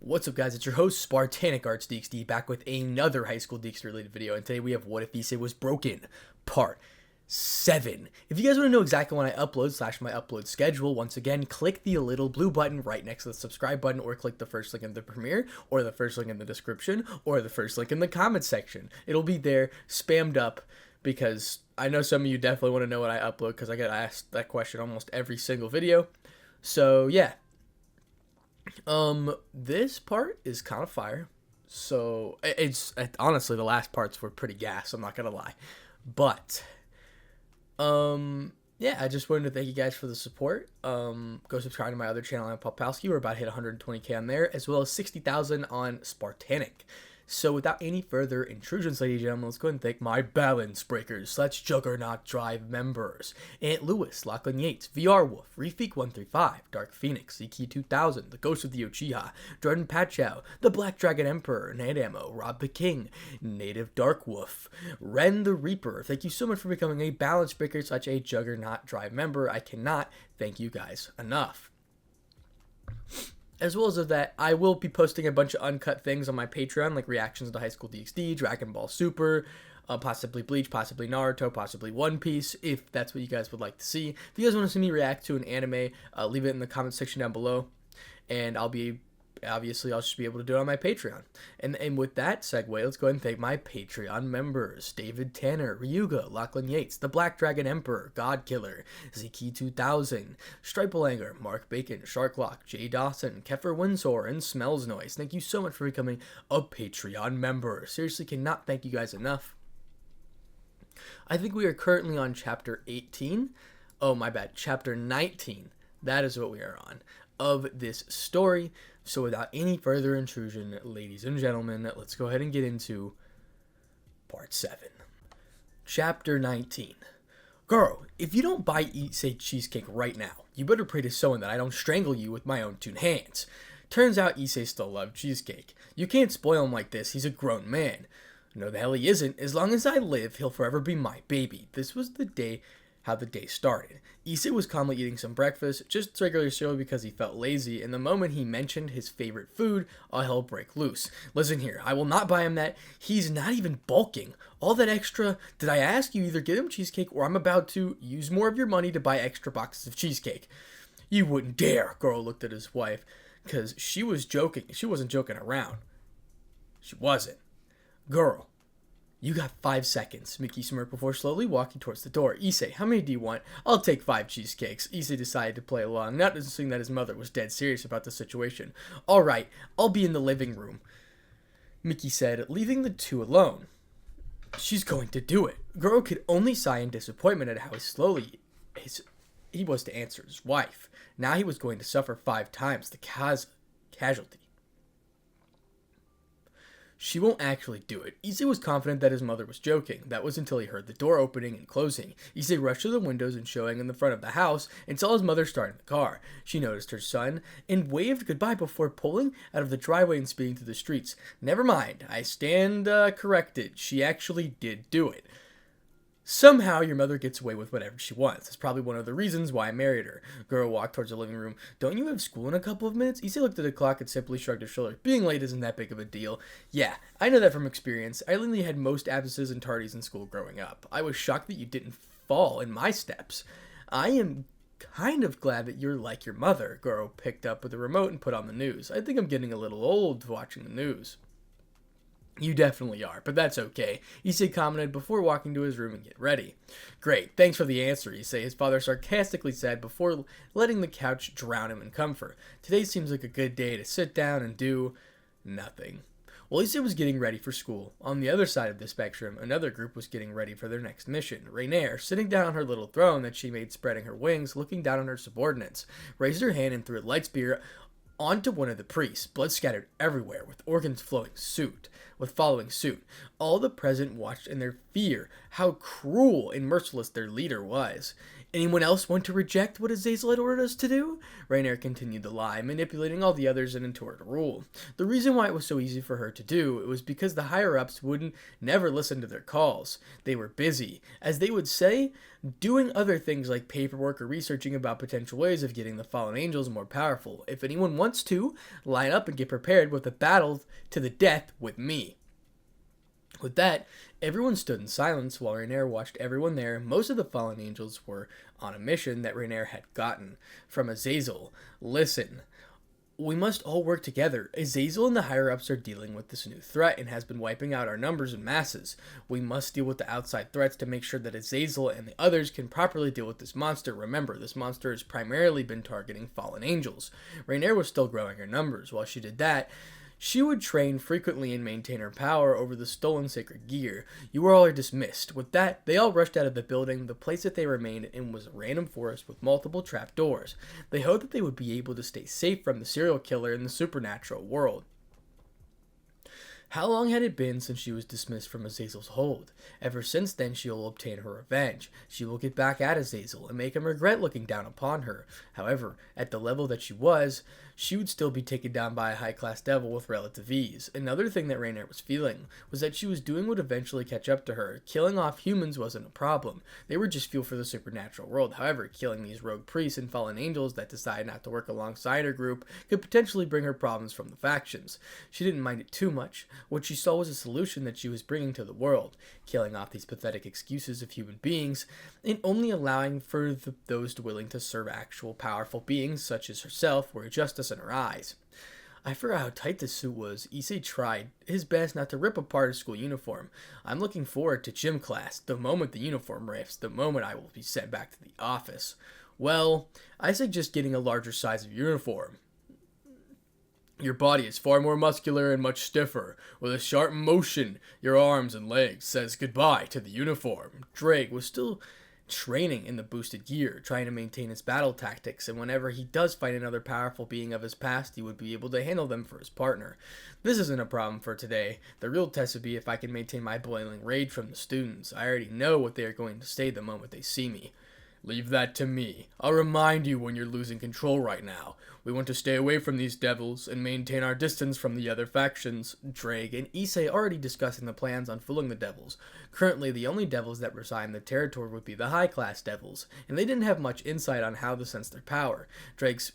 What's up, guys? It's your host, Spartanic Arts DXD, back with another high school DXD related video, and today we have What If Issei Was Broken, Part 7. If you guys want to know exactly when I upload / my upload schedule, once again, click the little blue button right next to the subscribe button, or click the first link in the premiere, or the first link in the description, or the first link in the comment section. It'll be there, spammed up, because I know some of you definitely want to know what I upload, because I get asked that question almost every single video. So, yeah. This part is kind of fire. So it's honestly, the last parts were pretty gas, I'm not gonna lie. But yeah, I just wanted to thank you guys for the support. Go subscribe to my other channel on Popowski. We're about to hit 120k on there, as well as 60,000 on Spartanic. So without any further intrusions, ladies and gentlemen, let's go ahead and thank my balance breakers / Juggernaut Drive members: Aunt Lewis, Lachlan Yates, VR Wolf, Refeek135, Dark Phoenix, ZK2000, The Ghost of the Uchiha, Jordan Pachow, The Black Dragon Emperor, Nate Ammo, Rob the King, Native Dark Wolf, Ren the Reaper. Thank you so much for becoming a balance breaker / a Juggernaut Drive member. I cannot thank you guys enough. As well as that, I will be posting a bunch of uncut things on my Patreon, like reactions to High School DxD, Dragon Ball Super, possibly Bleach, possibly Naruto, possibly One Piece, if that's what you guys would like to see. If you guys want to see me react to an anime, leave it in the comment section down below, and I'll just be able to do it on my Patreon. And with that segue, let's go ahead and thank my Patreon members: David Tanner, Ryuga, Lachlan Yates, The Black Dragon Emperor, Godkiller, ZK2000, Stripelanger, Mark Bacon, Sharklock, Jay Dawson, Kefir Windsor, and Smells Noise. Thank you so much for becoming a Patreon member. Seriously, cannot thank you guys enough. I think we are currently on chapter 18. Oh, my bad. Chapter 19. That is what we are on of this story. So without any further intrusion, ladies and gentlemen, let's go ahead and get into part 7. Chapter 19. Girl, if you don't buy Issei cheesecake right now, you better pray to someone that I don't strangle you with my own 2 hands. Turns out Issei still loved cheesecake. You can't spoil him like this, he's a grown man. No, the hell he isn't. As long as I live, he'll forever be my baby. This was how the day started. Issei was calmly eating some breakfast, just regular cereal because he felt lazy, and the moment he mentioned his favorite food, all hell broke loose. Listen here, I will not buy him that. He's not even bulking. All that extra, did I ask you either get him cheesecake or I'm about to use more of your money to buy extra boxes of cheesecake? You wouldn't dare. Girl looked at his wife, because she was joking. She wasn't joking around. She wasn't. Girl, you got 5 seconds, Mickey smirked before slowly walking towards the door. Issei, how many do you want? I'll take 5 cheesecakes. Issei decided to play along, not noticing that his mother was dead serious about the situation. All right, I'll be in the living room, Mickey said, leaving the two alone. She's going to do it. Goro could only sigh in disappointment at how slowly he was to answer his wife. Now he was going to suffer 5 times the casualty. She won't actually do it. Issei was confident that his mother was joking. That was until he heard the door opening and closing. Issei rushed to the windows and showing in the front of the house and saw his mother starting the car. She noticed her son and waved goodbye before pulling out of the driveway and speeding through the streets. Never mind, I stand corrected. She actually did do it. Somehow, your mother gets away with whatever she wants. That's probably one of the reasons why I married her. Goro walked towards the living room. Don't you have school in a couple of minutes? Issei looked at the clock and simply shrugged his shoulders. Being late isn't that big of a deal. Yeah, I know that from experience. I literally had most absences and tardies in school growing up. I was shocked that you didn't fall in my steps. I am kind of glad that you're like your mother. Goro picked up the remote and put on the news. I think I'm getting a little old watching the news. You definitely are, but that's okay, Issei commented before walking to his room and get ready. Great, thanks for the answer, Issei, his father sarcastically said before letting the couch drown him in comfort. Today seems like a good day to sit down and do nothing. While Issei was getting ready for school, on the other side of the spectrum, another group was getting ready for their next mission. Rainier, sitting down on her little throne that she made spreading her wings, looking down on her subordinates, raised her hand and threw a light spear onto one of the priests. Blood scattered everywhere, with organs following suit. All the present watched in their fear how cruel and merciless their leader was. Anyone else want to reject what Azazel had ordered us to do? Rainier continued to lie, manipulating all the others into her to rule. The reason why it was so easy for her to do it was because the higher-ups wouldn't never listen to their calls. They were busy, as they would say, doing other things like paperwork or researching about potential ways of getting the fallen angels more powerful. If anyone wants to, line up and get prepared with a battle to the death with me. With that, everyone stood in silence while Rainier watched everyone there. Most of the fallen angels were on a mission that Rainier had gotten from Azazel. Listen, we must all work together. Azazel and the higher-ups are dealing with this new threat and has been wiping out our numbers in masses. We must deal with the outside threats to make sure that Azazel and the others can properly deal with this monster. Remember, this monster has primarily been targeting fallen angels. Rainier was still growing her numbers. While she did that, she would train frequently and maintain her power over the stolen sacred gear. You all are dismissed. With that, they all rushed out of the building. The place that they remained in was a random forest with multiple trapdoors. They hoped that they would be able to stay safe from the serial killer in the supernatural world. How long had it been since she was dismissed from Azazel's hold? Ever since then, she will obtain her revenge. She will get back at Azazel and make him regret looking down upon her. However, at the level that she would still be taken down by a high-class devil with relative ease. Another thing that Rainier was feeling was that she was doing what would eventually catch up to her. Killing off humans wasn't a problem. They were just fuel for the supernatural world. However, killing these rogue priests and fallen angels that decided not to work alongside her group could potentially bring her problems from the factions. She didn't mind it too much. What she saw was a solution that she was bringing to the world, killing off these pathetic excuses of human beings and only allowing for those willing to serve actual powerful beings such as herself were justice in her eyes. I forgot how tight this suit was. Issei tried his best not to rip apart his school uniform. I'm looking forward to gym class, the moment the uniform rips, the moment I will be sent back to the office. Well, I suggest getting a larger size of uniform. Your body is far more muscular and much stiffer. With a sharp motion, your arms and legs says goodbye to the uniform. Ddraig was still training in the boosted gear, trying to maintain his battle tactics, and whenever he does fight another powerful being of his past, he would be able to handle them for his partner. This isn't a problem for today. The real test would be if I can maintain my boiling rage from the students. I already know what they are going to say the moment they see me. Leave that to me. I'll remind you when you're losing control right now. We want to stay away from these devils and maintain our distance from the other factions. Ddraig and Issei already discussing the plans on fooling the devils. Currently, the only devils that reside in the territory would be the high-class devils, and they didn't have much insight on how to sense their power. Draig's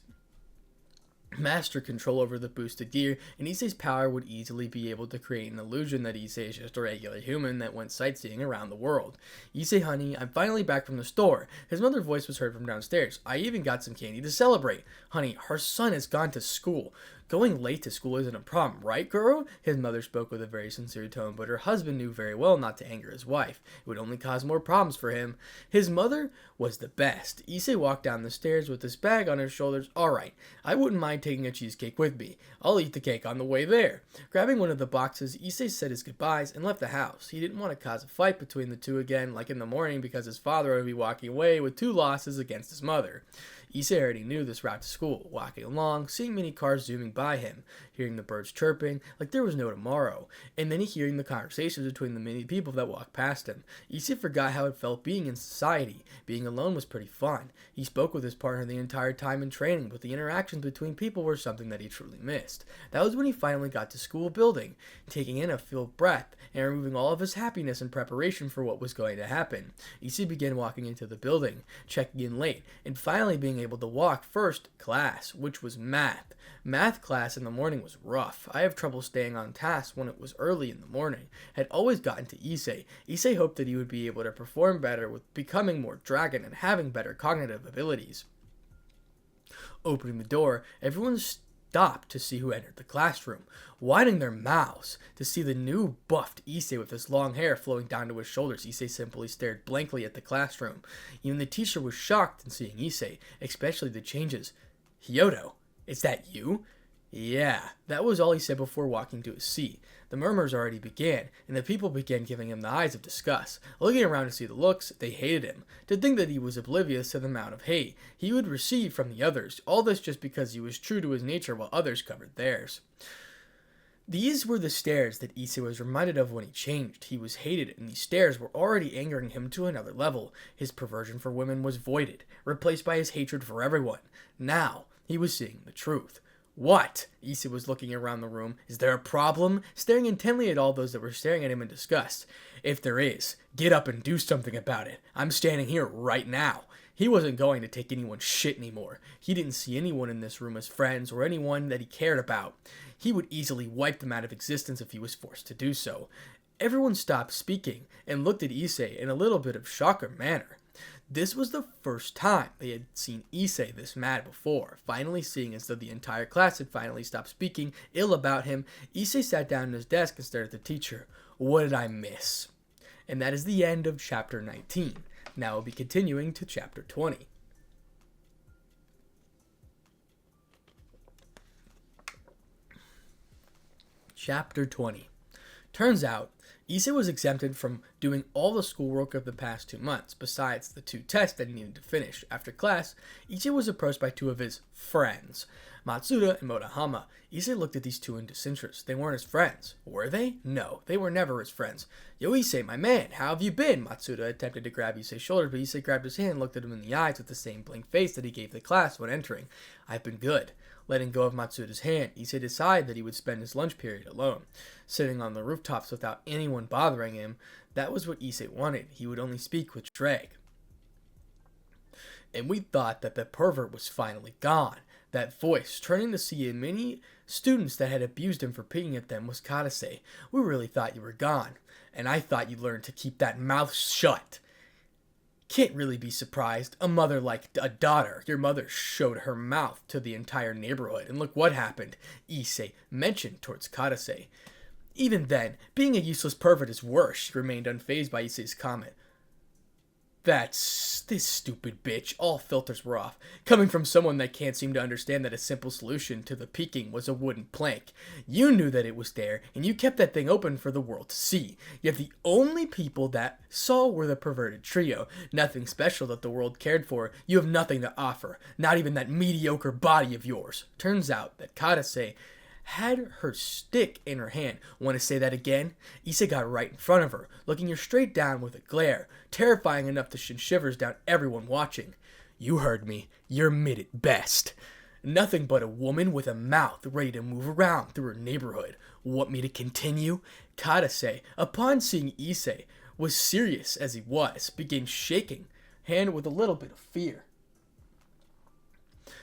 master control over the boosted gear, and Issei's power would easily be able to create an illusion that Issei is just a regular human that went sightseeing around the world. Issei, honey, I'm finally back from the store. His mother's voice was heard from downstairs. I even got some candy to celebrate. Honey, her son has gone to school. Going late to school isn't a problem, right, girl? His mother spoke with a very sincere tone, but her husband knew very well not to anger his wife. It would only cause more problems for him. His mother was the best. Issei walked down the stairs with his bag on his shoulders. All right, I wouldn't mind taking a cheesecake with me. I'll eat the cake on the way there. Grabbing one of the boxes, Issei said his goodbyes and left the house. He didn't want to cause a fight between the two again, like in the morning, because his father would be walking away with 2 losses against his mother. Issei already knew this route to school, walking along, seeing many cars zooming by him, hearing the birds chirping like there was no tomorrow, and then hearing the conversations between the many people that walked past him. Issei forgot how it felt being in society. Being alone was pretty fun. He spoke with his partner the entire time in training, but the interactions between people were something that he truly missed. That was when he finally got to school building, taking in a full breath and removing all of his happiness in preparation for what was going to happen. Issei began walking into the building, checking in late, and finally being able to walk first class, which was math. Math class in the morning was rough. I have trouble staying on task when it was early in the morning. Had always gotten to Issei. Issei hoped that he would be able to perform better with becoming more dragon and having better cognitive abilities. Opening the door, everyone stopped to see who entered the classroom, widening their mouths to see the new buffed Issei with his long hair flowing down to his shoulders. Issei simply stared blankly at the classroom. Even the teacher was shocked in seeing Issei, especially the changes. Hyoto, is that you? Yeah, that was all he said before walking to his seat. The murmurs already began, and the people began giving him the eyes of disgust. Looking around to see the looks, they hated him. To think that he was oblivious to the amount of hate he would receive from the others, all this just because he was true to his nature while others covered theirs. These were the stares that Issei was reminded of when he changed. He was hated, and these stares were already angering him to another level. His perversion for women was voided, replaced by his hatred for everyone. Now, he was seeing the truth. What? Issei was looking around the room. Is there a problem? Staring intently at all those that were staring at him in disgust. If there is, get up and do something about it. I'm standing here right now. He wasn't going to take anyone's shit anymore. He didn't see anyone in this room as friends or anyone that he cared about. He would easily wipe them out of existence if he was forced to do so. Everyone stopped speaking and looked at Issei in a little bit of shock or manner. This was the first time they had seen Issei this mad before. Finally seeing as though the entire class had finally stopped speaking ill about him, Issei sat down at his desk and stared at the teacher. What did I miss? And that is the end of chapter 19. Now we'll be continuing to chapter 20. Chapter 20. Turns out, Issei was exempted from doing all the schoolwork of the past 2 months, besides the 2 tests that he needed to finish. After class, Issei was approached by 2 of his friends, Matsuda and Motohama. Issei looked at these 2 in disinterest. They weren't his friends. Were they? No, they were never his friends. Yo, Issei, my man, how have you been? Matsuda attempted to grab Issei's shoulder, but Issei grabbed his hand and looked at him in the eyes with the same blank face that he gave the class when entering. I've been good. Letting go of Matsuda's hand, Issei decided that he would spend his lunch period alone. Sitting on the rooftops without anyone bothering him, that was what Issei wanted. He would only speak with Ddraig. And we thought that the pervert was finally gone. That voice, turning to see many students that had abused him for picking at them, was Kadase. We really thought you were gone, and I thought you learned to keep that mouth shut. Can't really be surprised. A mother like a daughter. Your mother showed her mouth to the entire neighborhood, and look what happened. Issei mentioned towards Kadase. Even then, being a useless pervert is worse. She remained unfazed by Issei's comment. That's this stupid bitch. All filters were off. Coming from someone that can't seem to understand that a simple solution to the peeking was a wooden plank. You knew that it was there, and you kept that thing open for the world to see. Yet the only people that saw were the perverted trio. Nothing special that the world cared for. You have nothing to offer. Not even that mediocre body of yours. Turns out that Kadase had her stick in her hand. Want to say that again? Issei got right in front of her, looking her straight down with a glare, terrifying enough to send shivers down everyone watching. You heard me. You're mid at best. Nothing but a woman with a mouth ready to move around through her neighborhood. Want me to continue? Kadase, upon seeing Issei, was serious as he was, began shaking, hand with a little bit of fear.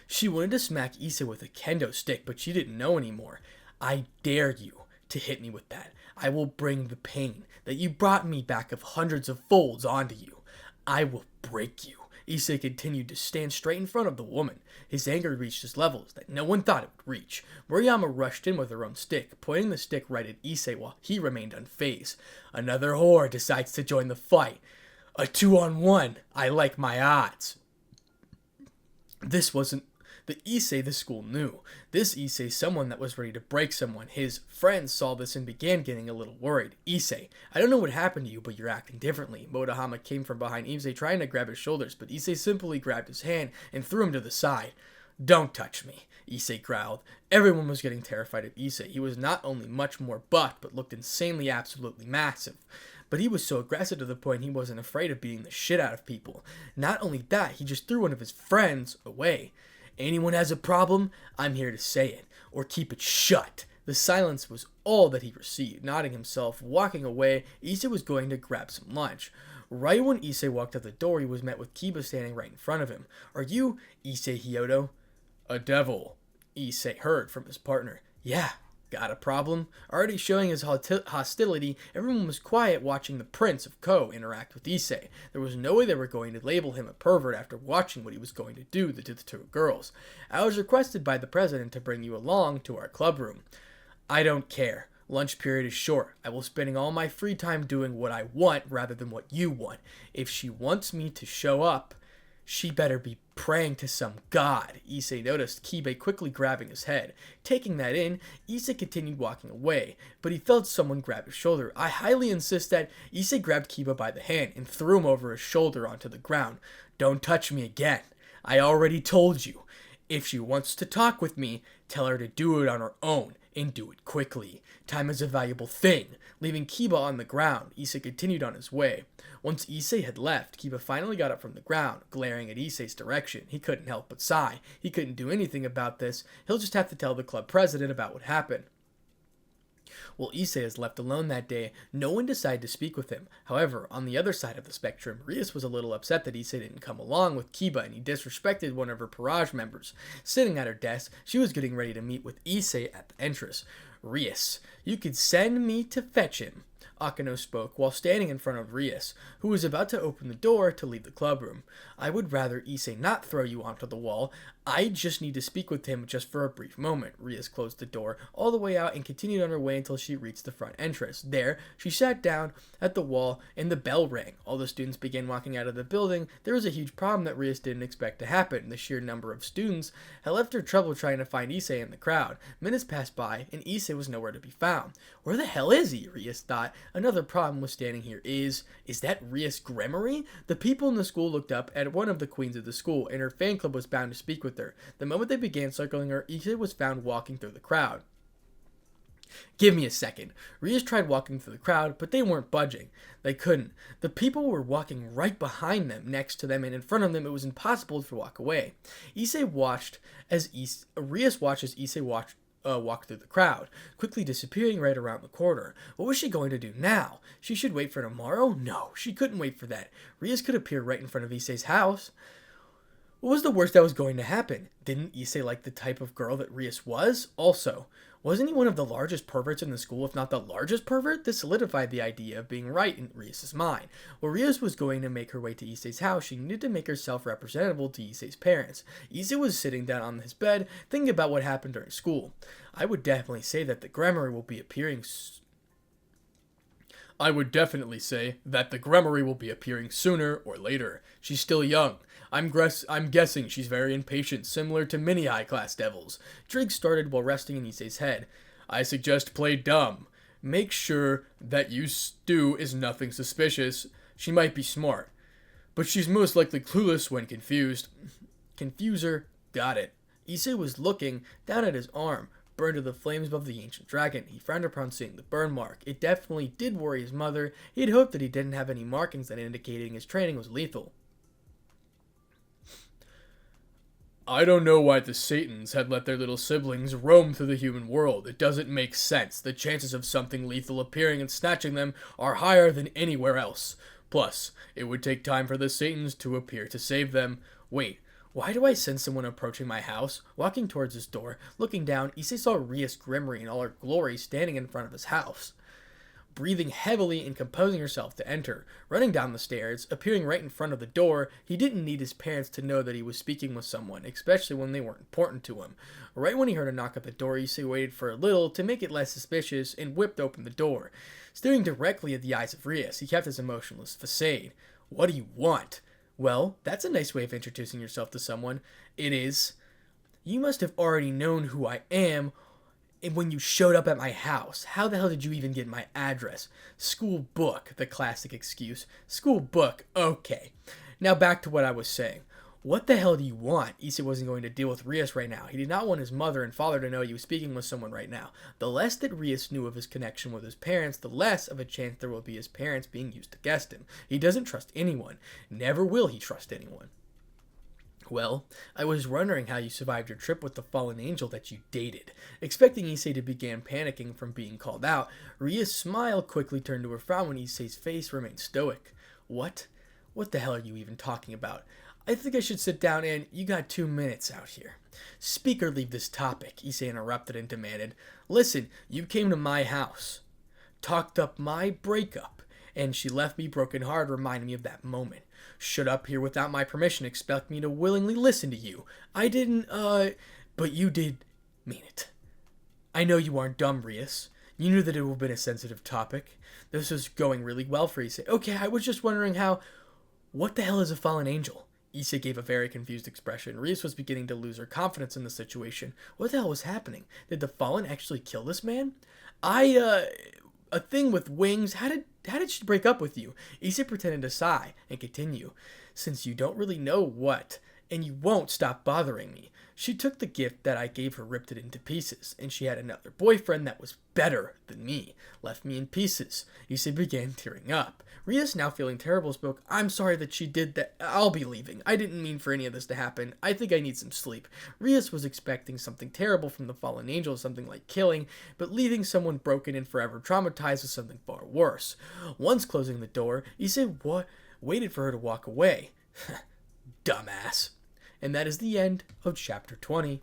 She wanted to smack Issei with a kendo stick, but she didn't know anymore. I dare you to hit me with that. I will bring the pain that you brought me back of hundreds of folds onto you. I will break you. Issei continued to stand straight in front of the woman. His anger reached his levels that no one thought it would reach. Murayama rushed in with her own stick, pointing the stick right at Issei while he remained unfazed. Another whore decides to join the fight. A 2-on-1. I like my odds. This wasn't the Issei the school knew. This Issei, someone that was ready to break someone. His friends saw this and began getting a little worried. Issei, I don't know what happened to you, but you're acting differently. Motohama came from behind Issei trying to grab his shoulders, but Issei simply grabbed his hand and threw him to the side. Don't touch me, Issei growled. Everyone was getting terrified of Issei. He was not only much more buffed, but looked insanely absolutely massive. But he was so aggressive to the point he wasn't afraid of beating the shit out of people. Not only that, he just threw one of his friends away. Anyone has a problem? I'm here to say it, or keep it shut. The silence was all that he received. Nodding himself, walking away, Issei was going to grab some lunch. Right when Issei walked out the door, he was met with Kiba standing right in front of him. Are you Issei Hyodo? A devil, Issei heard from his partner. Yeah. Got a problem? Already showing his hostility, everyone was quiet watching the Prince of Ko interact with Issei. There was no way they were going to label him a pervert after watching what he was going to do to the 2 girls. I was requested by the president to bring you along to our club room. I don't care. Lunch period is short. I will spending all my free time doing what I want rather than what you want. If she wants me to show up, she better be praying to some god. Issei noticed Kiba quickly grabbing his head. Taking that in, Issei continued walking away, but he felt someone grab his shoulder. I highly insist that Issei grabbed Kiba by the hand and threw him over his shoulder onto the ground. Don't touch me again. I already told you. If she wants to talk with me, tell her to do it on her own. and do it quickly. Time is a valuable thing. Leaving Kiba on the ground, Issei continued on his way. Once Issei had left, Kiba finally got up from the ground, glaring at Issei's direction. He couldn't help but sigh. He couldn't do anything about this. He'll just have to tell the club president about what happened. While Issei is left alone that day, no one decided to speak with him. However, on the other side of the spectrum, Rias was a little upset that Issei didn't come along with Kiba, and he disrespected one of her Parage members. Sitting at her desk, she was getting ready to meet with Issei at the entrance. Rias, you could send me to fetch him, Akeno spoke while standing in front of Rias, who was about to open the door to leave the clubroom. I would rather Issei not throw you onto the wall. I just need to speak with him just for a brief moment. Rias closed the door all the way out and continued on her way until she reached the front entrance. There, she sat down at the wall and the bell rang. All the students began walking out of the building. There was a huge problem that Rias didn't expect to happen. The sheer number of students had left her trouble trying to find Issei in the crowd. Minutes passed by and Issei was nowhere to be found. Where the hell is he? Rias thought. Another problem with standing here is that Rias Gremory? The people in the school looked up at one of the queens of the school, and her fan club was bound to speak with her. The moment they began circling her, Issei was found walking through the crowd. Give me a second. Rias tried walking through the crowd, but they weren't budging. They couldn't. The people were walking right behind them, next to them, and in front of them. It was impossible to walk away. Rias watched as Issei walked through the crowd, quickly disappearing right around the corner. What was she going to do now? She should wait for tomorrow? No, she couldn't wait for that. Rias could appear right in front of Issei's house. What was the worst that was going to happen? Didn't Issei like the type of girl that Rias was? Also, wasn't he one of the largest perverts in the school, if not the largest pervert? This solidified the idea of being right in Rias' mind. While Rias was going to make her way to Issei's house, she needed to make herself representable to Issei's parents. Issei was sitting down on his bed, thinking about what happened during school. I would definitely say that the Gremory will be appearing sooner or later. She's still young. I'm guessing she's very impatient, similar to many high-class devils. Ddraig started while resting in Issei's head. I suggest play dumb. Make sure that you stew is nothing suspicious. She might be smart, but she's most likely clueless when confused. Confuser. Got it. Issei was looking down at his arm, burned to the flames above the ancient dragon. He frowned upon seeing the burn mark. It definitely did worry his mother. He had hoped that he didn't have any markings that indicated his training was lethal. I don't know why the Satans had let their little siblings roam through the human world. It doesn't make sense. The chances of something lethal appearing and snatching them are higher than anywhere else. Plus, it would take time for the Satans to appear to save them. Wait, why do I sense someone approaching my house? Walking towards his door, looking down, Issei saw Rias Gremory in all her glory standing in front of his house. Breathing heavily and composing herself to enter. Running down the stairs, appearing right in front of the door, he didn't need his parents to know that he was speaking with someone, especially when they weren't important to him. Right when he heard a knock at the door, Issei waited for a little to make it less suspicious and whipped open the door. Staring directly at the eyes of Rias, he kept his emotionless facade. What do you want? Well, that's a nice way of introducing yourself to someone. It is. You must have already known who I am when you showed up at my house. How the hell did you even get my address? School book, the classic excuse. School book, okay. Now back to what I was saying. What the hell do you want? Issei wasn't going to deal with Rias right now. He did not want his mother and father to know he was speaking with someone right now. The less that Rias knew of his connection with his parents, the less of a chance there will be his parents being used against him. He doesn't trust anyone. Never will he trust anyone. Well, I was wondering how you survived your trip with the fallen angel that you dated. Expecting Issei to begin panicking from being called out, Ria's smile quickly turned to a frown when Issei's face remained stoic. What? What the hell are you even talking about? I think I should sit down and you got 2 minutes out here. Speak or leave this topic, Issei interrupted and demanded. Listen, you came to my house, talked up my breakup, and she left me brokenhearted, reminding me of that moment. Showed up here without my permission, expect me to willingly listen to you. I didn't, but you did mean it. I know you aren't dumb, Rias. You knew that it would have been a sensitive topic. This was going really well for Issei. Okay, I was just wondering how. What the hell is a fallen angel? Issei gave a very confused expression. Rias was beginning to lose her confidence in the situation. What the hell was happening? Did the fallen actually kill this man? A thing with wings? How did she break up with you? Issei pretended to sigh and continue. Since you don't really know what and you won't stop bothering me. She took the gift that I gave her, ripped it into pieces, and she had another boyfriend that was better than me, left me in pieces. Issei began tearing up. Rias, now feeling terrible, spoke, I'm sorry that she did that. I'll be leaving. I didn't mean for any of this to happen. I think I need some sleep. Rias was expecting something terrible from the fallen angel, something like killing, but leaving someone broken and forever traumatized was something far worse. Once closing the door, Issei waited for her to walk away. Dumbass. And that is the end of Chapter 20.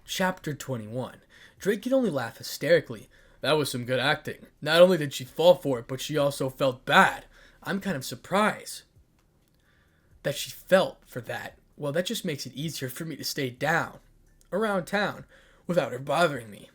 Chapter 21. Ddraig could only laugh hysterically. That was some good acting. Not only did she fall for it, but she also felt bad. I'm kind of surprised that she felt for that. Well, that just makes it easier for me to stay down, around town, without her bothering me.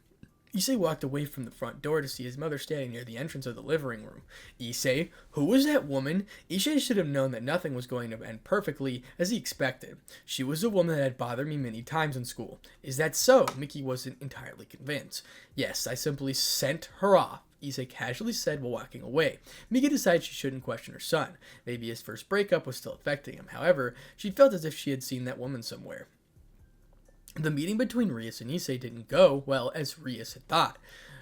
Issei walked away from the front door to see his mother standing near the entrance of the living room. Issei, who was that woman? Issei should have known that nothing was going to end perfectly as he expected. She was a woman that had bothered me many times in school. Is that so? Miki wasn't entirely convinced. Yes, I simply sent her off, Issei casually said while walking away. Miki decided she shouldn't question her son. Maybe his first breakup was still affecting him. However, she felt as if she had seen that woman somewhere. The meeting between Rias and Issei didn't go well as Rias had thought.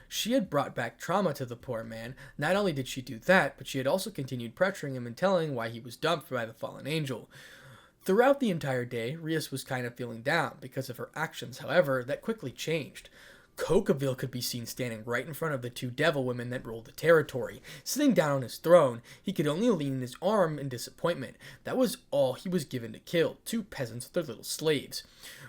She had brought back trauma to the poor man. Not only did she do that, but she had also continued pressuring him and telling him why he was dumped by the fallen angel. Throughout the entire day, Rias was kind of feeling down because of her actions. However, that quickly changed. Kokaville could be seen standing right in front of the two devil women that ruled the territory. Sitting down on his throne, he could only lean his arm in disappointment. That was all he was given to kill, two peasants with their little slaves.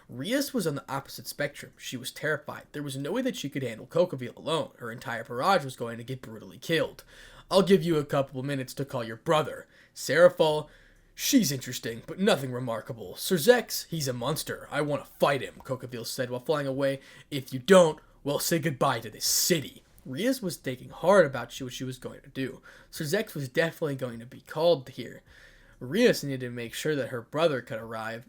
Rias was on the opposite spectrum. She was terrified. There was no way that she could handle Kokaville alone. Her entire barrage was going to get brutally killed. I'll give you a couple of minutes to call your brother. Seraphal, she's interesting, but nothing remarkable. Serzex, he's a monster. I want to fight him, Kokaville said while flying away. If you don't, well, say goodbye to this city. Rias was thinking hard about what she was going to do. Serzex was definitely going to be called here. Rias needed to make sure that her brother could arrive.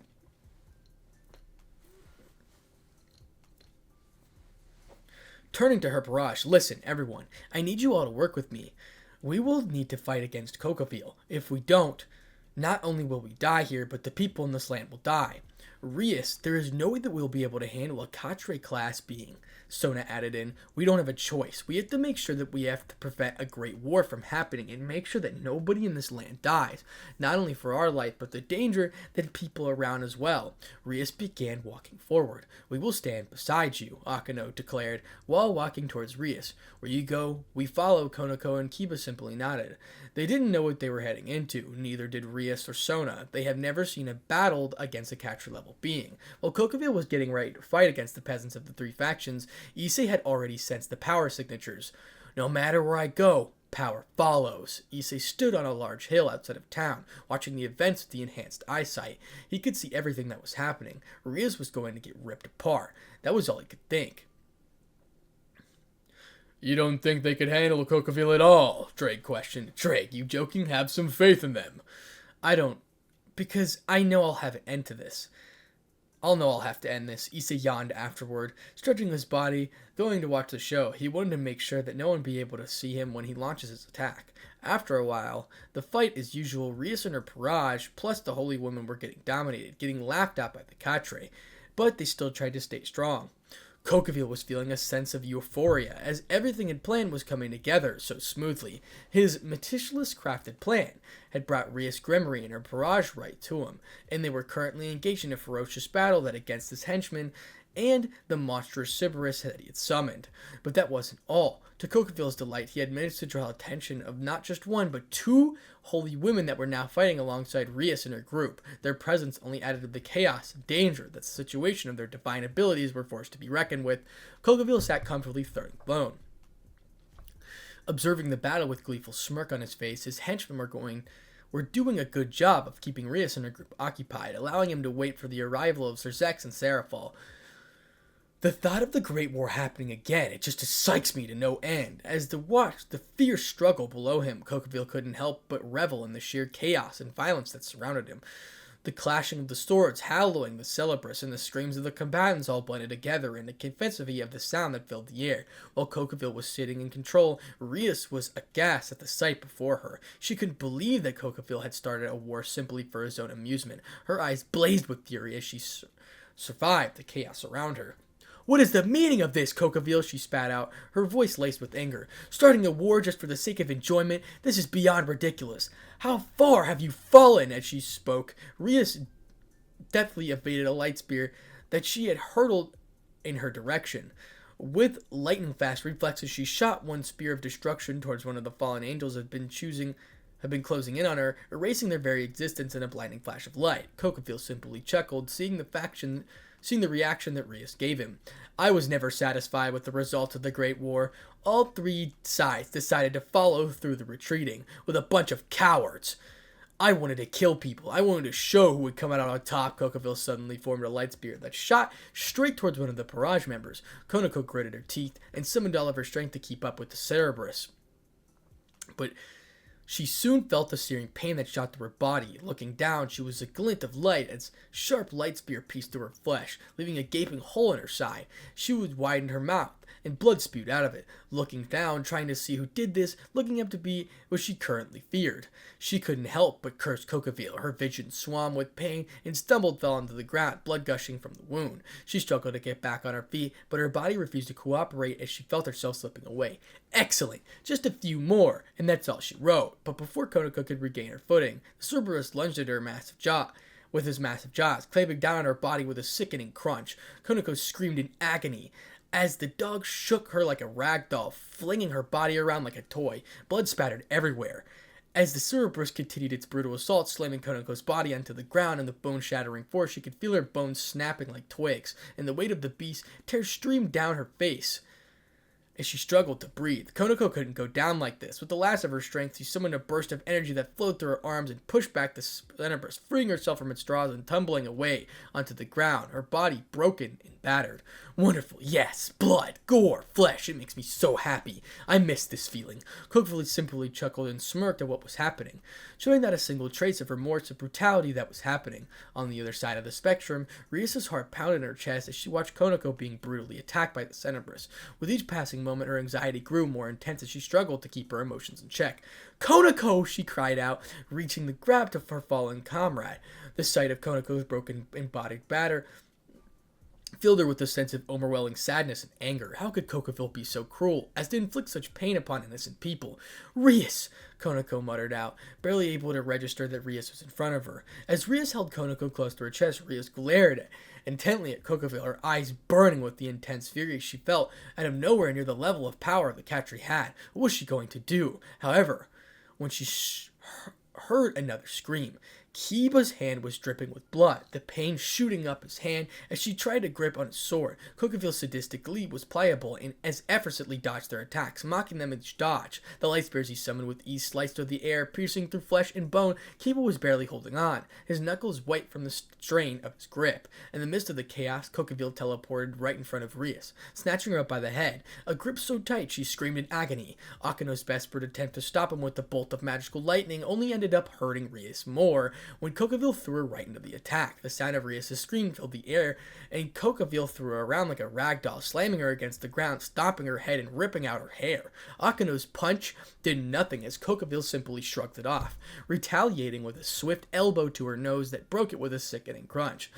Turning to her barrage, listen, everyone, I need you all to work with me. We will need to fight against Kokaville. If we don't, not only will we die here, but the people in this land will die. Rias, there is no way that we'll be able to handle a Katre class being. Sona added in, we don't have a choice. We have to make sure that we have to prevent a great war from happening and make sure that nobody in this land dies. Not only for our life, but the danger that people around as well. Rias began walking forward. We will stand beside you, Akano declared, while walking towards Rias. Where you go, we follow, Konoko and Kiba simply nodded. They didn't know what they were heading into, neither did Rias or Sona. They have never seen a battle against a Katre level being. While Kokaville was getting ready to fight against the peasants of the three factions, Issei had already sensed the power signatures. No matter where I go, power follows. Issei stood on a large hill outside of town, watching the events with the enhanced eyesight. He could see everything that was happening. Rias was going to get ripped apart. That was all he could think. You don't think they could handle Kokaville at all? Ddraig questioned. Ddraig, you joking? Have some faith in them. I don't. Because I know I'll have an end to this. I'll know I'll have to end this. Issei yawned afterward, stretching his body, going to watch the show. He wanted to make sure that no one would be able to see him when he launches his attack. After a while, the fight as usual, Rias and her Parage, plus the Holy Women were getting dominated, getting laughed at by the Katre, but they still tried to stay strong. Kokaville was feeling a sense of euphoria, as everything had planned was coming together so smoothly. His meticulously crafted plan had brought Rias Gremory and her Parage right to him, and they were currently engaged in a ferocious battle that against his henchmen and the monstrous Sybaris that he had summoned. But that wasn't all. To Kokaville's delight, he had managed to draw attention of not just one, but two holy women that were now fighting alongside Rias and her group. Their presence only added to the chaos and danger that the situation of their divine abilities were forced to be reckoned with. Kokaville sat comfortably third alone. Observing the battle with gleeful smirk on his face, his henchmen were doing a good job of keeping Rias and her group occupied, allowing him to wait for the arrival of Serzex and Seraphal. The thought of the Great War happening again, it just excites me to no end. As to watch the fierce struggle below him, Kokaville couldn't help but revel in the sheer chaos and violence that surrounded him. The clashing of the swords, hallowing the Celebrus, and the screams of the combatants all blended together in a confetti of the sound that filled the air. While Cocaville was sitting in control, Rias was aghast at the sight before her. She couldn't believe that Cocaville had started a war simply for his own amusement. Her eyes blazed with fury as she survived the chaos around her. "What is the meaning of this, Cocaville?" she spat out, her voice laced with anger. "Starting a war just for the sake of enjoyment? This is beyond ridiculous. How far have you fallen?" As she spoke, Rias deftly evaded a light spear that she had hurled in her direction. With lightning-fast reflexes, she shot one spear of destruction towards one of the fallen angels that had been closing in on her, erasing their very existence in a blinding flash of light. Cocaville simply chuckled, seeing the reaction that Rias gave him. "I was never satisfied with the results of the Great War. All three sides decided to follow through the retreating with a bunch of cowards. I wanted to kill people. I wanted to show who would come out on top." Cocaville suddenly formed a light spear that shot straight towards one of the Parage members. Konako gritted her teeth and summoned all of her strength to keep up with the Cerberus. But she soon felt the searing pain that shot through her body. Looking down, she was a glint of light as sharp light spear pierced through her flesh, leaving a gaping hole in her side. She would widen her mouth, and blood spewed out of it. Looking down, trying to see who did this, looking up to be what she currently feared. She couldn't help but curse Cocaville. Her vision swam with pain and stumbled fell onto the ground, blood gushing from the wound. She struggled to get back on her feet, but her body refused to cooperate as she felt herself slipping away. Excellent! Just a few more, and that's all she wrote. But before Konako could regain her footing, the Cerberus lunged at her with his massive jaws, clamping down on her body with a sickening crunch. Konako screamed in agony as the dog shook her like a rag doll, flinging her body around like a toy. Blood spattered everywhere. As the Cerberus continued its brutal assault, slamming Konako's body onto the ground in the bone-shattering force, she could feel her bones snapping like twigs, and the weight of the beast tears streamed down her face as she struggled to breathe. Konako couldn't go down like this. With the last of her strength, she summoned a burst of energy that flowed through her arms and pushed back the Cerberus, freeing herself from its jaws and tumbling away onto the ground, her body broken and battered. "Wonderful, yes, blood, gore, flesh, it makes me so happy. I miss this feeling." Cocaville simply chuckled and smirked at what was happening, showing not a single trace of remorse or brutality that was happening. On the other side of the spectrum, Rias' heart pounded in her chest as she watched Konako being brutally attacked by the Cerberus. With each passing moment, her anxiety grew more intense as she struggled to keep her emotions in check. "Konako!" she cried out, reaching the grab to her fallen comrade. The sight of Konako's broken embodied batter filled her with a sense of overwhelming sadness and anger. How could Cocaville be so cruel as to inflict such pain upon innocent people? "Rias!" Konako muttered out, barely able to register that Rias was in front of her. As Rias held Konako close to her chest, Rias glared intently at Cocaville, her eyes burning with the intense fury she felt out of nowhere near the level of power the Catry had. What was she going to do? However, when she heard another scream, Kiba's hand was dripping with blood, the pain shooting up his hand as she tried to grip on his sword. Cocaville's sadistic glee was pliable and as effortlessly dodged their attacks, mocking them each dodge. The light spears he summoned with ease sliced through the air, piercing through flesh and bone. Kiba was barely holding on, his knuckles white from the strain of his grip. In the midst of the chaos, Cocaville teleported right in front of Rias, snatching her up by the head. A grip so tight she screamed in agony. Akino's desperate attempt to stop him with the bolt of magical lightning only ended up hurting Rias more. When Cocaville threw her right into the attack, the sound of Rias' scream filled the air, and Cocaville threw her around like a rag doll, slamming her against the ground, stomping her head and ripping out her hair. Akino's punch did nothing as Cocaville simply shrugged it off, retaliating with a swift elbow to her nose that broke it with a sickening crunch.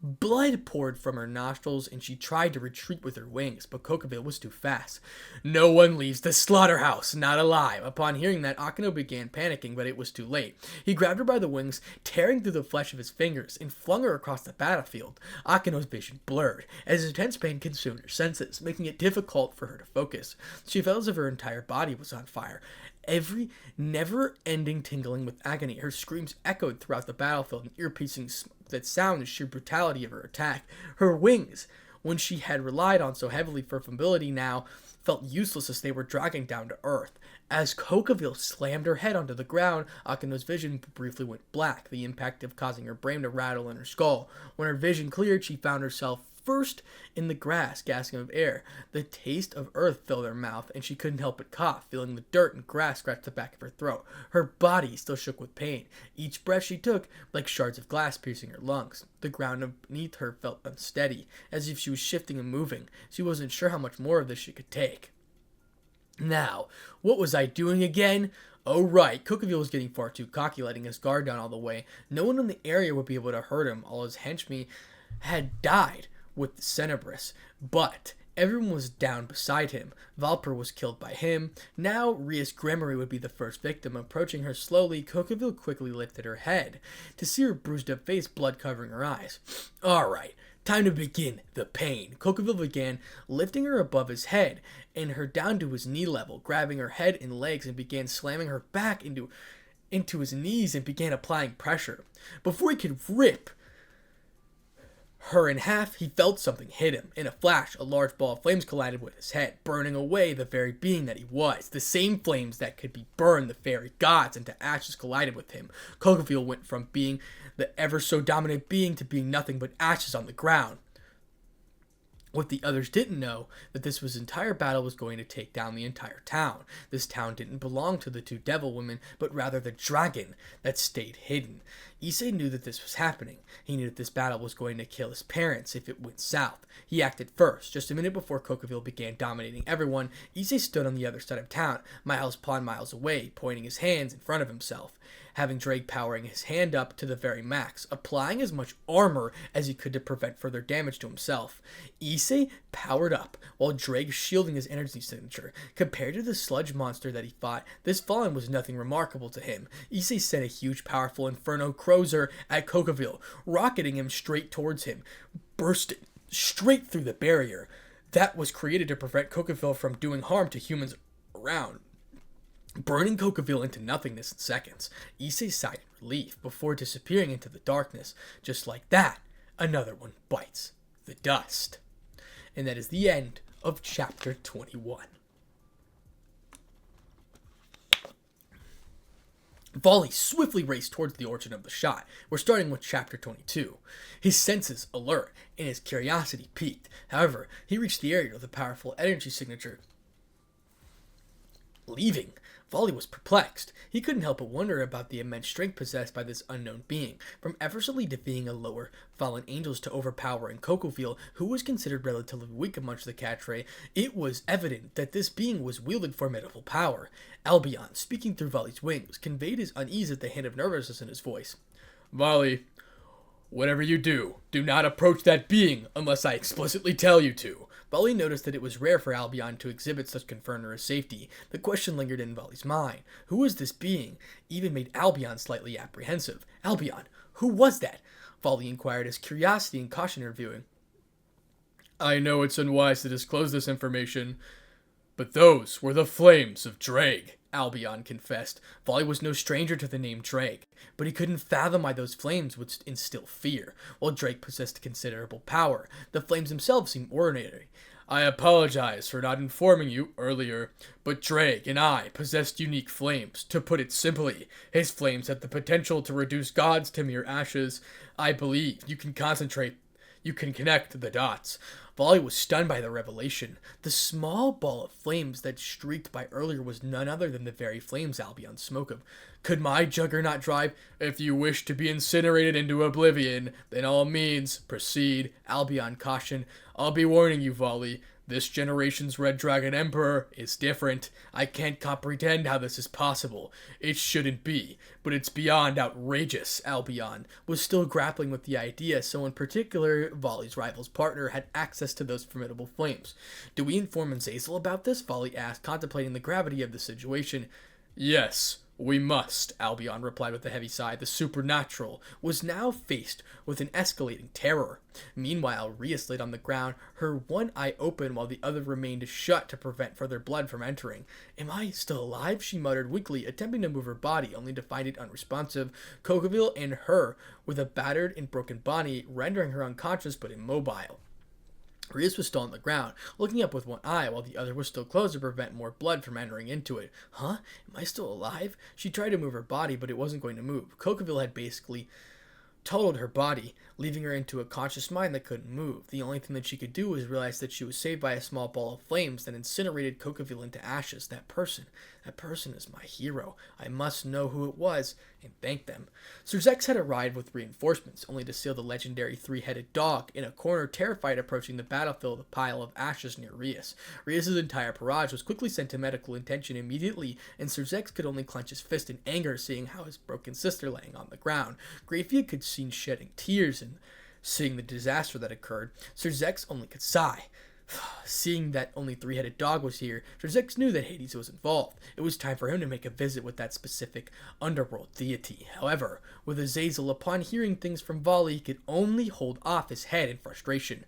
Blood poured from her nostrils, and she tried to retreat with her wings, but Cocaville was too fast. "No one leaves the slaughterhouse, not alive." Upon hearing that, Akino began panicking, but it was too late. He grabbed her by the wings, tearing through the flesh of his fingers, and flung her across the battlefield. Akino's vision blurred, as intense pain consumed her senses, making it difficult for her to focus. She felt as if her entire body was on fire, every never-ending tingling with agony. Her screams echoed throughout the battlefield, an ear-piercing that sound the sheer brutality of her attack. Her wings, when she had relied on so heavily for mobility, now felt useless as they were dragging down to earth. As Cocaville slammed her head onto the ground, Akino's vision briefly went black, the impact of causing her brain to rattle in her skull. When her vision cleared, she found herself first in the grass, gasping of air. The taste of earth filled her mouth, and she couldn't help but cough, feeling the dirt and grass scratch the back of her throat. Her body still shook with pain. Each breath she took, like shards of glass piercing her lungs. The ground beneath her felt unsteady, as if she was shifting and moving. She wasn't sure how much more of this she could take. Now, what was I doing again? Oh right, Kokaville was getting far too cocky, letting his guard down all the way. No one in the area would be able to hurt him. All his henchmen had died with the Cenobris, but everyone was down beside him. Valper was killed by him. Now Rias Gremory would be the first victim. Approaching her slowly, Kokaville quickly lifted her head to see her bruised up face, blood covering her eyes. Alright, time to begin the pain. Kokaville began lifting her above his head and her down to his knee level, grabbing her head and legs and began slamming her back into his knees and began applying pressure. Before he could rip her in half, he felt something hit him. In a flash, a large ball of flames collided with his head, burning away the very being that he was. The same flames that could be burned the fairy gods into ashes collided with him. Kokaville went from being the ever so dominant being to being nothing but ashes on the ground. What the others didn't know, that this entire battle was going to take down the entire town. This town didn't belong to the two devil women, but rather the dragon that stayed hidden. Issei knew that this was happening. He knew that this battle was going to kill his parents if it went south. He acted first. Just a minute before Kokaville began dominating everyone, Issei stood on the other side of town, miles upon miles away, pointing his hands in front of himself, having Ddraig powering his hand up to the very max, applying as much armor as he could to prevent further damage to himself. Issei powered up, while Ddraig shielding his energy signature. Compared to the sludge monster that he fought, this fallen was nothing remarkable to him. Issei sent a huge, powerful Inferno Crozer at Kokaville, rocketing him straight towards him, bursting straight through the barrier that was created to prevent Kokaville from doing harm to humans around, burning Kokaville into nothingness in seconds. Issei sighed in relief before disappearing into the darkness. Just like that, another one bites the dust. And that is the end of chapter 21. Volley swiftly raced towards the origin of the shot. We're starting with chapter 22. His senses alert and his curiosity piqued. However, he reached the area with a powerful energy signature. Leaving, Volley was perplexed. He couldn't help but wonder about the immense strength possessed by this unknown being. From effortlessly defeating a lower fallen angels to overpowering Kokaville, who was considered relatively weak amongst the Quatre, it was evident that this being was wielding formidable power. Albion, speaking through Volley's wings, conveyed his unease at the hint of nervousness in his voice. Volley, whatever you do, do not approach that being unless I explicitly tell you to. Volley noticed that it was rare for Albion to exhibit such concern for his safety. The question lingered in Volley's mind. Who was this being? Even made Albion slightly apprehensive. Albion, who was that? Volley inquired, his curiosity and caution reviewing. I know it's unwise to disclose this information, but those were the flames of Ddraig, Albion confessed. Volley was no stranger to the name Ddraig, but he couldn't fathom why those flames would instill fear. While Ddraig possessed considerable power, the flames themselves seemed ordinary. I apologize for not informing you earlier, but Ddraig and I possessed unique flames. To put it simply, his flames had the potential to reduce gods to mere ashes. I believe you can connect the dots. Volley was stunned by the revelation. The small ball of flames that streaked by earlier was none other than the very flames Albion spoke of. Could my juggernaut drive? If you wish to be incinerated into oblivion, then all means, proceed, Albion cautioned. I'll be warning you, Volley. This generation's Red Dragon Emperor is different. I can't comprehend how this is possible. It shouldn't be, but it's beyond outrageous. Albion was still grappling with the idea, so in particular, Volley's rival's partner had access to those formidable flames. Do we inform Azazel about this? Volley asked, contemplating the gravity of the situation. Yes, we must, Albion replied with a heavy sigh. The supernatural was now faced with an escalating terror. Meanwhile, Rias laid on the ground, her one eye open while the other remained shut to prevent further blood from entering. Am I still alive? She muttered weakly, attempting to move her body, only to find it unresponsive. Kokaville and her, with a battered and broken body, rendering her unconscious but immobile. Rias was still on the ground, looking up with one eye while the other was still closed to prevent more blood from entering into it. Huh? Am I still alive? She tried to move her body, but it wasn't going to move. Kokaville had basically totaled her body, leaving her into a conscious mind that couldn't move. The only thing that she could do was realize that she was saved by a small ball of flames that incinerated Kokaville into ashes. That person is my hero. I must know who it was and thank them. Ddraig had arrived with reinforcements, only to see the legendary three-headed dog in a corner, terrified, approaching the battlefield with a pile of ashes near Rias. Rias' entire barrage was quickly sent to medical attention immediately, and Ddraig could only clench his fist in anger, seeing how his broken sister laying on the ground. Grafia could see shedding tears and seeing the disaster that occurred. Ddraig only could sigh. Seeing that only three-headed dog was here, Ddraig knew that Hades was involved. It was time for him to make a visit with that specific underworld deity. However, with Azazel, upon hearing things from Volley, he could only hold off his head in frustration.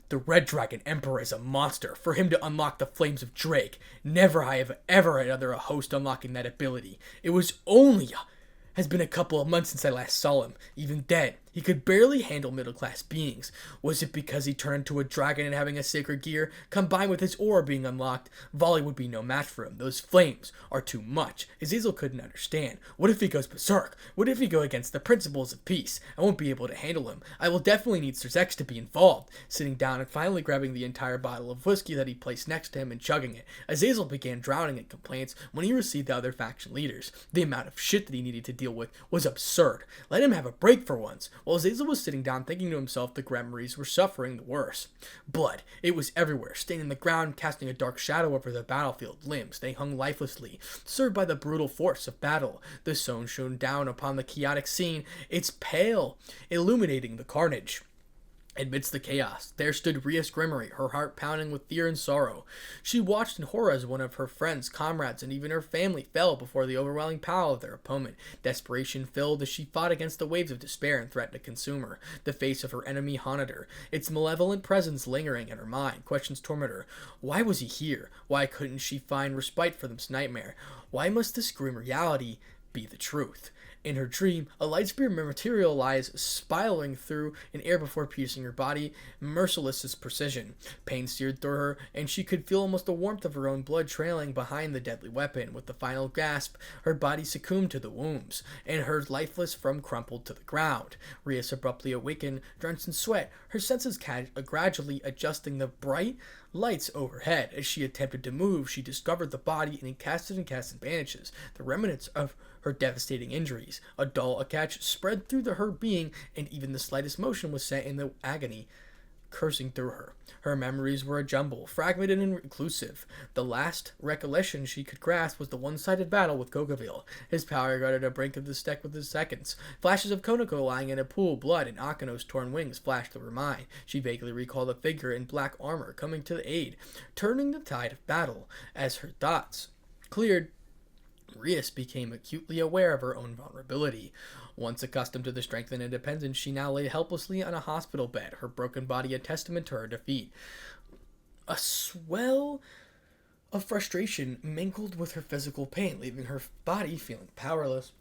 The Red Dragon Emperor is a monster. For him to unlock the flames of Ddraig, never I have ever had a host unlocking that ability. It has been a couple of months since I last saw him. Even dead, he could barely handle middle-class beings. Was it because he turned into a dragon and having a sacred gear, combined with his aura being unlocked? Volley would be no match for him. Those flames are too much. Azazel couldn't understand. What if he goes berserk? What if he goes against the principles of peace? I won't be able to handle him. I will definitely need Ddraig to be involved. Sitting down and finally grabbing the entire bottle of whiskey that he placed next to him and chugging it, Azazel began drowning in complaints when he received the other faction leaders. The amount of shit that he needed to deal with was absurd. Let him have a break for once. While Azazel was sitting down thinking to himself, the Gremmeries were suffering the worst. Blood. It was everywhere, staining the ground, casting a dark shadow over the battlefield. Limbs. They hung lifelessly, served by the brutal force of battle. The sun shone down upon the chaotic scene, its pale, illuminating the carnage. Amidst the chaos, there stood Rias Grimory, her heart pounding with fear and sorrow. She watched in horror as one of her friends, comrades, and even her family fell before the overwhelming power of their opponent. Desperation filled as she fought against the waves of despair and threatened to consume her. The face of her enemy haunted her, its malevolent presence lingering in her mind. Questions tormented her. Why was he here? Why couldn't she find respite for this nightmare? Why must this grim reality be the truth? In her dream, a light spear materialized, spiraling through an air before piercing her body, merciless as precision. Pain seared through her, and she could feel almost the warmth of her own blood trailing behind the deadly weapon. With the final gasp, her body succumbed to the wounds, and her lifeless form crumpled to the ground. Rias abruptly awakened, drenched in sweat, her senses gradually adjusting the bright lights overhead. As she attempted to move, she discovered the body and casted bandages, the remnants of her devastating injuries. A dull catch spread through her being, and even the slightest motion was sent in the agony coursing through her. Her memories were a jumble, fragmented and reclusive. The last recollection she could grasp was the one-sided battle with Kokaville. His power guarded a brink of the deck with his seconds. Flashes of Konako lying in a pool of blood and Akino's torn wings flashed through her mind. She vaguely recalled a figure in black armor coming to the aid, turning the tide of battle. As her thoughts cleared, Rias became acutely aware of her own vulnerability. Once accustomed to the strength and independence, she now lay helplessly on a hospital bed, her broken body a testament to her defeat. A swell of frustration mingled with her physical pain, leaving her body feeling powerless.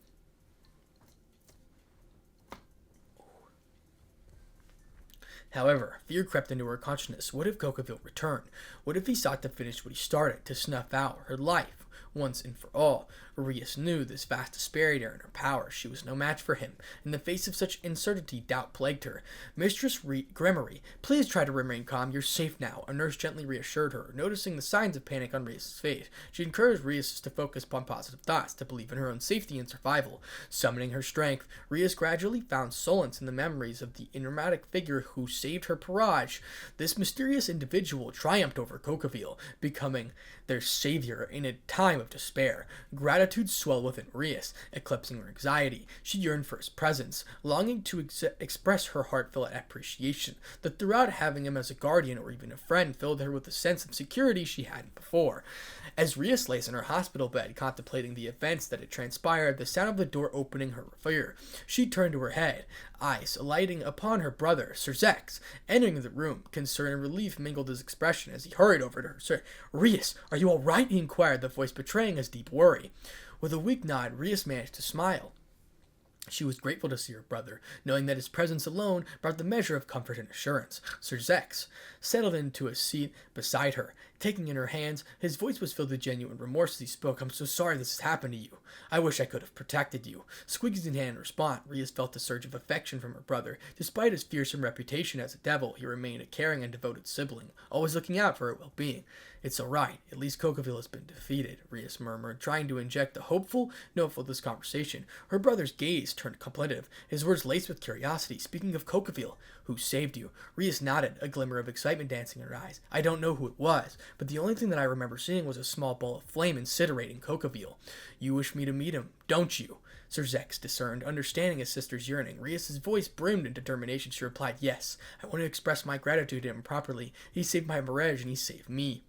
However, fear crept into her consciousness. What if Kokaville returned? What if he sought to finish what he started, to snuff out her life once and for all? Rias knew this vast disparity in her power. She was no match for him. In the face of such uncertainty, doubt plagued her. Mistress Grimory, please try to remain calm. You're safe now. A nurse gently reassured her, noticing the signs of panic on Rias' face. She encouraged Rias to focus upon positive thoughts, to believe in her own safety and survival. Summoning her strength, Rias gradually found solace in the memories of the enigmatic figure who saved her barrage. This mysterious individual triumphed over Kokaville, becoming their savior in a time of despair. Gratitude swelled within Rias, eclipsing her anxiety. She yearned for his presence, longing to express her heartfelt appreciation. The throughout having him as a guardian or even a friend filled her with a sense of security she hadn't before. As Rias lay in her hospital bed, contemplating the events that had transpired, the sound of the door opening her fear. She turned to her head, eyes alighting upon her brother, Ddraig. Entering the room, concern and relief mingled his expression as he hurried over to her. Sir, Rias, are you all right? He inquired, the voice betraying his deep worry. With a weak nod, Rias managed to smile. She was grateful to see her brother, knowing that his presence alone brought the measure of comfort and assurance. Ddraig settled into a seat beside her, Taking in her hands, his voice was filled with genuine remorse as he spoke. "I'm so sorry this has happened to you. I wish I could have protected you." Squeezing his hand in response, Rias felt a surge of affection from her brother. Despite his fearsome reputation as a devil, he remained a caring and devoted sibling, always looking out for her well-being. "It's all right. At least Cocaville has been defeated," Rias murmured, trying to inject a hopeful note for this conversation. Her brother's gaze turned contemplative, his words laced with curiosity. "Speaking of Cocaville, who saved you?" Rias nodded, a glimmer of excitement dancing in her eyes. "I don't know who it was, but the only thing that I remember seeing was a small ball of flame incinerating Cocaville. You wish me to meet him, don't you?" Sir Zex discerned, understanding his sister's yearning. Rias's voice brimmed in determination. She replied, "Yes, I want to express my gratitude to him properly. He saved my Marege and he saved me."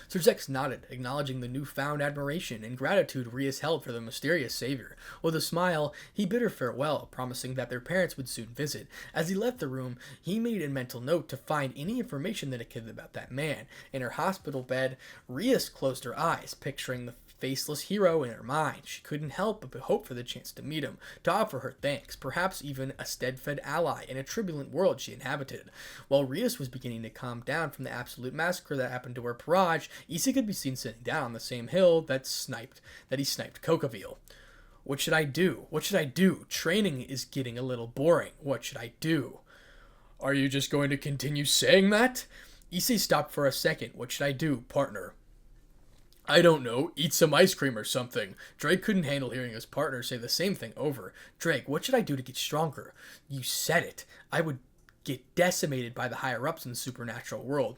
Sir Zex nodded, acknowledging the newfound admiration and gratitude Rias held for the mysterious savior. With a smile, he bid her farewell, promising that their parents would soon visit. As he left the room, he made a mental note to find any information that it could about that man. In her hospital bed, Rias closed her eyes, picturing the faceless hero in her mind. She couldn't help but hope for the chance to meet him, to offer her thanks, perhaps even a steadfast ally in a turbulent world she inhabited. While Rias was beginning to calm down from the absolute massacre that happened to her Parage, Issei could be seen sitting down on the same hill that he sniped Cocaville. "What should I do? What should I do? Training is getting a little boring. What should I do?" "Are you just going to continue saying that?" Issei stopped for a second. "What should I do, partner?" "I don't know, eat some ice cream or something." Ddraig couldn't handle hearing his partner say the same thing over. "Ddraig, what should I do to get stronger?" "You said it. I would get decimated by the higher-ups in the supernatural world."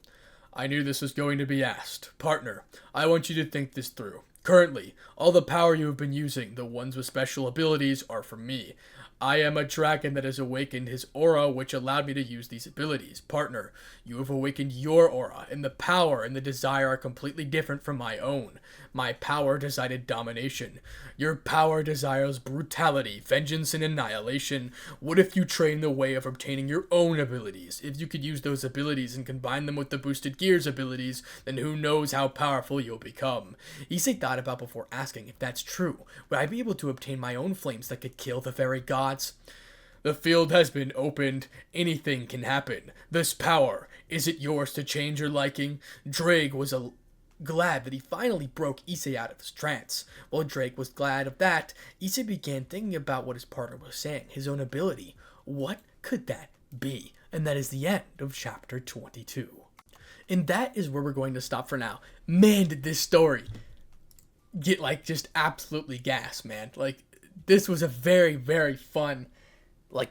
"I knew this was going to be asked. Partner, I want you to think this through. Currently, all the power you have been using, the ones with special abilities, are from me. I am a dragon that has awakened his aura, which allowed me to use these abilities. Partner, you have awakened your aura, and the power and the desire are completely different from my own. My power decided domination. Your power desires brutality, vengeance, and annihilation. What if you train the way of obtaining your own abilities? If you could use those abilities and combine them with the boosted gears abilities, then who knows how powerful you'll become." Issei thought about before asking, if that's true, would I be able to obtain my own flames that could kill the very gods? "The field has been opened. Anything can happen. This power, is it yours to change your liking?" Ddraig was glad that he finally broke Issei out of his trance. While Ddraig was glad of that, Issei began thinking about what his partner was saying, his own ability. What could that be? And that is the end of chapter 22. And that is where we're going to stop for now. Man, did this story get, just absolutely gas, man. This was a very, very fun,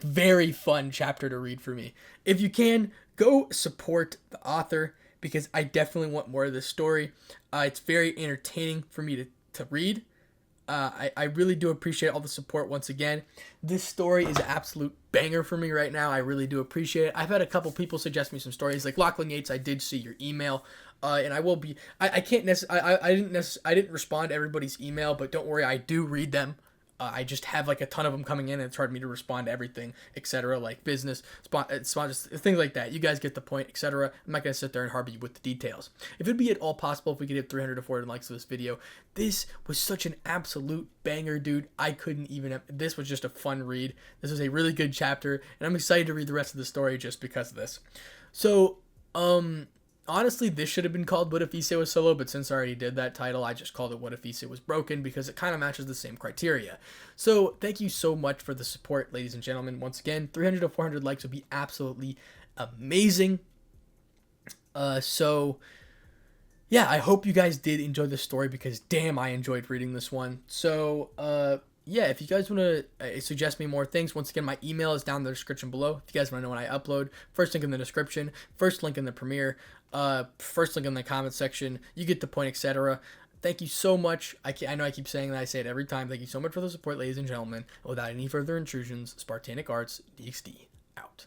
very fun chapter to read for me. If you can, go support the author, because I definitely want more of this story. It's very entertaining for me to read. I really do appreciate all the support once again. This story is an absolute banger for me right now. I really do appreciate it. I've had a couple people suggest me some stories. Like Lachlan Yates, I did see your email. And I will be, I didn't respond to everybody's email, but don't worry, I do read them. I just have a ton of them coming in, and it's hard for me to respond to everything, etc. Like business, sponsors, things like that. You guys get the point, etc. I'm not going to sit there and harbor you with the details. If it'd be at all possible, if we could hit 300 to 400 likes to this video, this was such an absolute banger, dude. I couldn't even, this was just a fun read. This was a really good chapter, and I'm excited to read the rest of the story just because of this. So, honestly, this should have been called What If Issei Was Solo, but since I already did that title, I just called it What If Issei Was Broken, because it kind of matches the same criteria. So, thank you so much for the support, ladies and gentlemen. Once again, 300 to 400 likes would be absolutely amazing. Yeah, I hope you guys did enjoy the story, because damn, I enjoyed reading this one. So, yeah, if you guys want to suggest me more things, once again, my email is down in the description below. If you guys want to know when I upload, first link in the description, first link in the premiere, first link in the comment section. You get the point, etc. Thank you so much. I know I keep saying that. I say it every time. Thank you so much for the support, ladies and gentlemen. Without any further intrusions, Spartanic Arts, DXD, out.